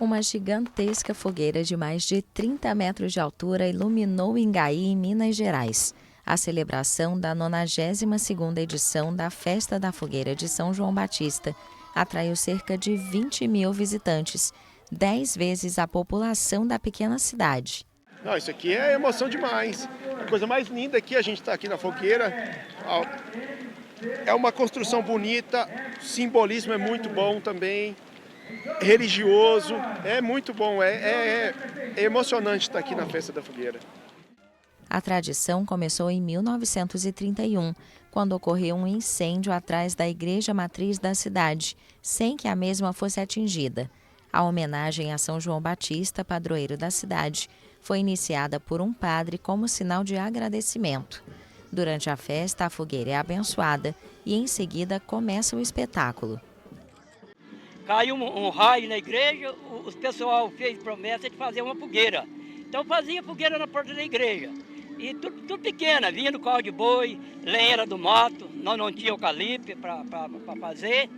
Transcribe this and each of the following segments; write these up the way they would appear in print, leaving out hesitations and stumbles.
Uma gigantesca fogueira de mais de 30 metros de altura iluminou Ingaí, em Minas Gerais. A celebração da 92ª edição da Festa da Fogueira de São João Batista atraiu cerca de 20 mil visitantes, 10 vezes a população da pequena cidade. Não, isso aqui é emoção demais. A coisa mais linda aqui, a gente está aqui na fogueira. É uma construção bonita, o simbolismo é muito bom também, religioso, é muito bom, é emocionante estar aqui na Festa da Fogueira. A tradição começou em 1931, quando ocorreu um incêndio atrás da igreja matriz da cidade, sem que a mesma fosse atingida. A homenagem a São João Batista, padroeiro da cidade, foi iniciada por um padre como sinal de agradecimento. Durante a festa, a fogueira é abençoada e, em seguida, começa o espetáculo. Caiu um raio na igreja, o pessoal fez promessa de fazer uma fogueira. Então fazia fogueira na porta da igreja. E tudo pequena, vinha no carro de boi, lenha era do mato, nós não tinha eucalipto para fazer.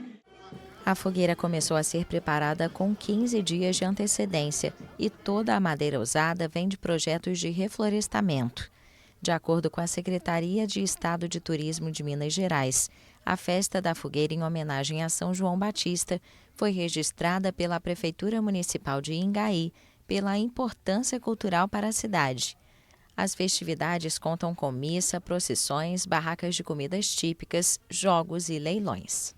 A fogueira começou a ser preparada com 15 dias de antecedência e toda a madeira usada vem de projetos de reflorestamento. De acordo com a Secretaria de Estado de Turismo de Minas Gerais, a Festa da Fogueira em homenagem a São João Batista foi registrada pela Prefeitura Municipal de Ingaí pela importância cultural para a cidade. As festividades contam com missa, procissões, barracas de comidas típicas, jogos e leilões.